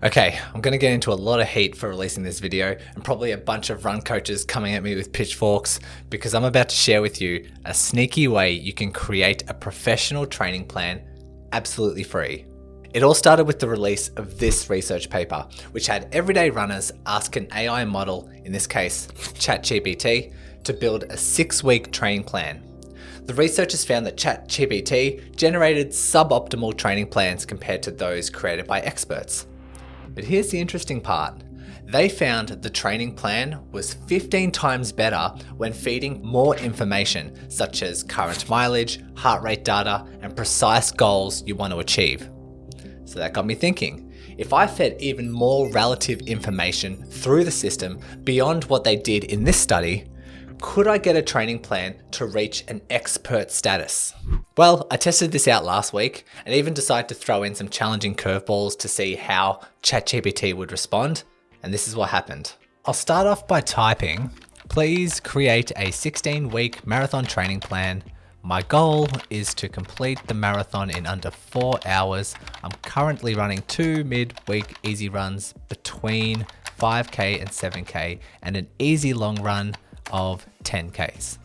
Okay, I'm going to get into a lot of heat for releasing this video and probably a bunch of run coaches coming at me with pitchforks because I'm about to share with you a sneaky way you can create a professional training plan absolutely free. It all started with the release of this research paper, which had everyday runners ask an AI model, in this case ChatGPT, to build a 6-week training plan. The researchers found that ChatGPT generated suboptimal training plans compared to those created by experts. But here's the interesting part. They found the training plan was 15 times better when feeding more information, such as current mileage, heart rate data, and precise goals you want to achieve. So that got me thinking, if I fed even more relative information through the system beyond what they did in this study, could I get a training plan to reach an expert status? Well, I tested this out last week and even decided to throw in some challenging curveballs to see how ChatGPT would respond, and this is what happened. I'll start off by typing, please create a 16-week marathon training plan. My goal is to complete the marathon in under 4 hours. I'm currently running 2 mid-week easy runs between 5K and 7K and an easy long run of 10Ks.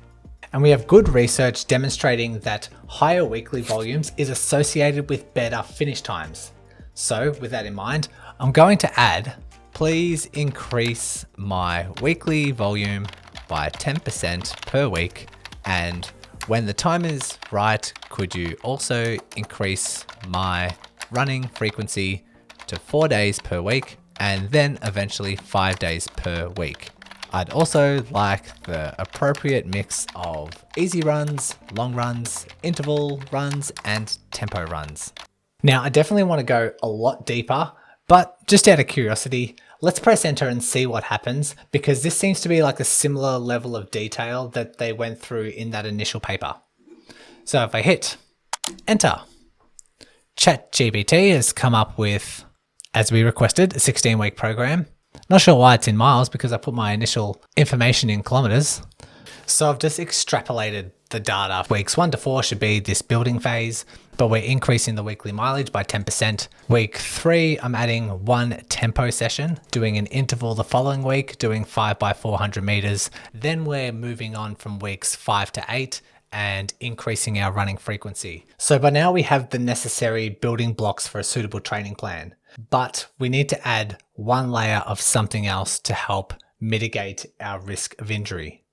And we have good research demonstrating that higher weekly volumes is associated with better finish times. So with that in mind, I'm going to add, please increase my weekly volume by 10% per week. And when the time is right, could you also increase my running frequency to 4 days per week and then eventually 5 days per week. I'd also like the appropriate mix of easy runs, long runs, interval runs, and tempo runs. Now, I definitely want to go a lot deeper, but just out of curiosity, let's press enter and see what happens, because this seems to be like a similar level of detail that they went through in that initial paper. So if I hit enter, ChatGPT has come up with, as we requested, a 16-week program. Not sure why it's in miles because I put my initial information in kilometers. So I've just extrapolated the data. Weeks 1 to 4 should be this building phase, but we're increasing the weekly mileage by 10%. Week 3, I'm adding 1 tempo session, doing an interval the following week, doing 5 by 400 meters. Then we're moving on from weeks 5 to 8 and increasing our running frequency. So by now we have the necessary building blocks for a suitable training plan. But we need to add one layer of something else to help mitigate our risk of injury.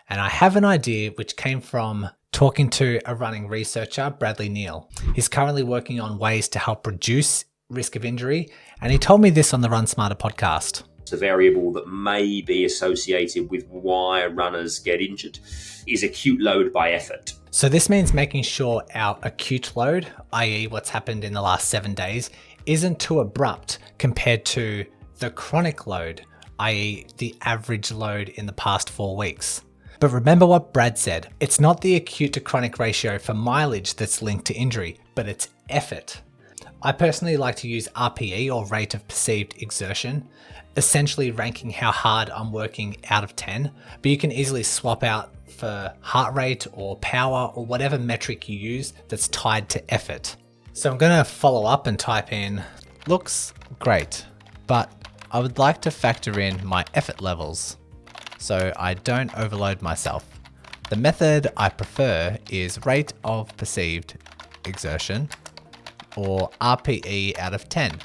And I have an idea which came from talking to a running researcher, Bradley Neal. He's currently working on ways to help reduce risk of injury, and he told me this on the Run Smarter podcast. The variable that may be associated with why runners get injured is acute load by effort. So this means making sure our acute load, i.e. what's happened in the last 7 days, isn't too abrupt compared to the chronic load, i.e. the average load in the past 4 weeks. But remember what Brad said, it's not the acute to chronic ratio for mileage that's linked to injury, but it's effort. I personally like to use RPE, or rate of perceived exertion, essentially ranking how hard I'm working out of 10, but you can easily swap out for heart rate or power or whatever metric you use that's tied to effort. So I'm going to follow up and type in, looks great, but I would like to factor in my effort levels so I don't overload myself. The method I prefer is rate of perceived exertion, or RPE out of 10.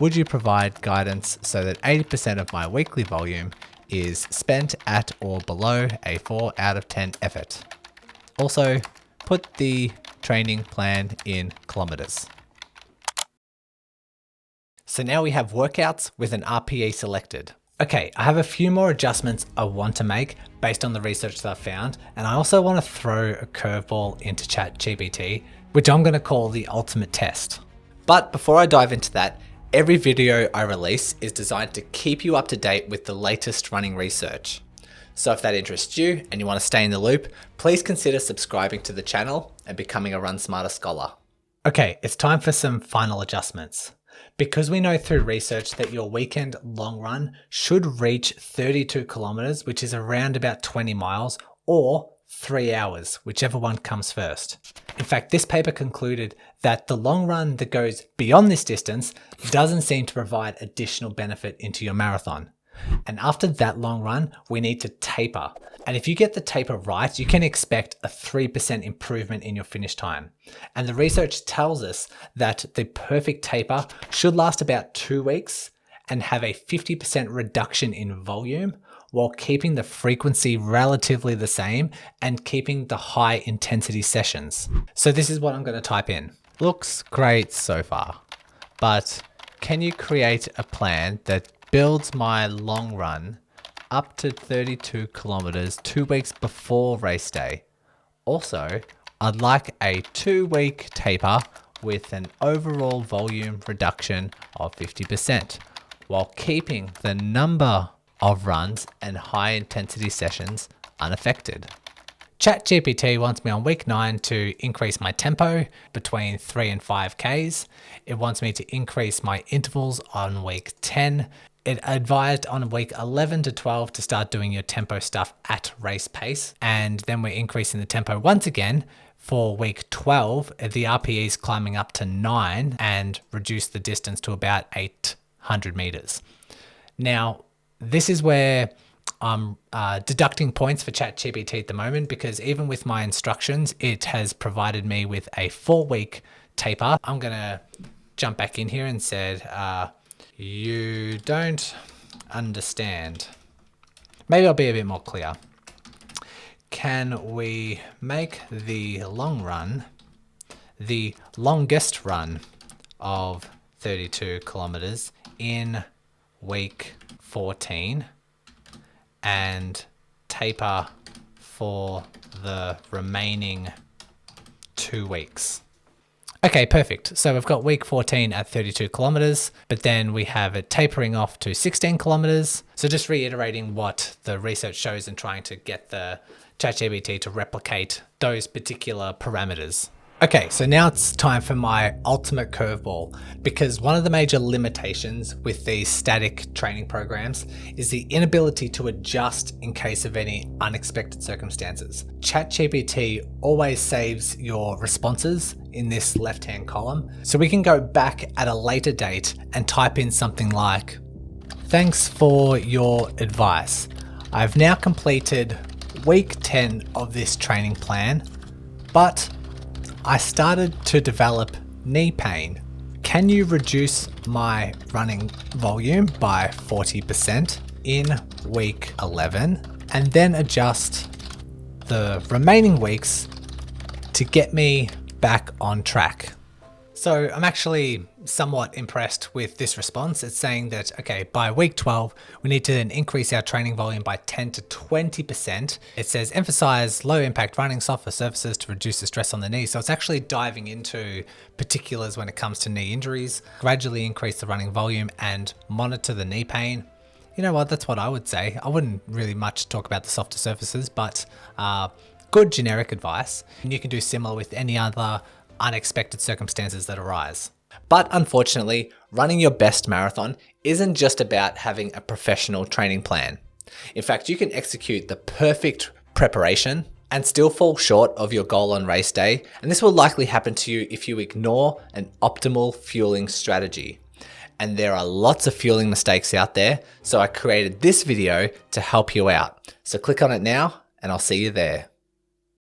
Would you provide guidance so that 80% of my weekly volume is spent at or below a 4 out of 10 effort? Also, put the training plan in kilometers. So now we have workouts with an RPE selected. Okay, I have a few more adjustments I want to make based on the research that I've found, and I also want to throw a curveball into ChatGPT, which I'm going to call the ultimate test. But before I dive into that, every video I release is designed to keep you up to date with the latest running research. So if that interests you and you want to stay in the loop, please consider subscribing to the channel and becoming a Run Smarter scholar. Okay, it's time for some final adjustments. Because we know through research that your weekend long run should reach 32 kilometers, which is around about 20 miles, or 3 hours, whichever one comes first. In fact, this paper concluded that the long run that goes beyond this distance doesn't seem to provide additional benefit into your marathon. And after that long run, we need to taper. And if you get the taper right, you can expect a 3% improvement in your finish time. And the research tells us that the perfect taper should last about 2 weeks and have a 50% reduction in volume while keeping the frequency relatively the same and keeping the high intensity sessions. So this is what I'm going to type in. Looks great so far, but can you create a plan that builds my long run up to 32 kilometers 2 weeks before race day? Also, I'd like a 2-week taper with an overall volume reduction of 50% while keeping the number of runs and high intensity sessions unaffected. ChatGPT wants me on week 9 to increase my tempo between 3 and 5Ks. It wants me to increase my intervals on week 10. It advised on week 11 to 12 to start doing your tempo stuff at race pace. And then we're increasing the tempo once again for week 12. The RPE is climbing up to 9 and reduce the distance to about 800 meters. Now, this is where I'm deducting points for ChatGPT at the moment, because even with my instructions, it has provided me with a 4-week taper. I'm going to jump back in here and said, you don't understand. Maybe I'll be a bit more clear. Can we make the long run the longest run of 32 kilometers in week 14 and taper for the remaining 2 weeks? Okay, perfect. So we've got week 14 at 32 kilometers, but then we have it tapering off to 16 kilometers. So just reiterating what the research shows and trying to get the ChatGPT to replicate those particular parameters. Okay, so now it's time for my ultimate curveball, because one of the major limitations with these static training programs is the inability to adjust in case of any unexpected circumstances. ChatGPT always saves your responses in this left-hand column, so we can go back at a later date and type in something like, "Thanks for your advice. I've now completed week 10 of this training plan, but I started to develop knee pain. Can you reduce my running volume by 40% in week 11 and then adjust the remaining weeks to get me back on track?" So I'm actually somewhat impressed with this response. It's saying that, okay, by week 12, we need to then increase our training volume by 10 to 20%. It says emphasize low impact running, softer surfaces to reduce the stress on the knee. So it's actually diving into particulars when it comes to knee injuries, gradually increase the running volume and monitor the knee pain. You know what, that's what I would say. I wouldn't really much talk about the softer surfaces, but good generic advice. And you can do similar with any other unexpected circumstances that arise. But unfortunately, running your best marathon isn't just about having a professional training plan. In fact, you can execute the perfect preparation and still fall short of your goal on race day, and this will likely happen to you if you ignore an optimal fueling strategy. And there are lots of fueling mistakes out there, so I created this video to help you out. So click on it now, and I'll see you there.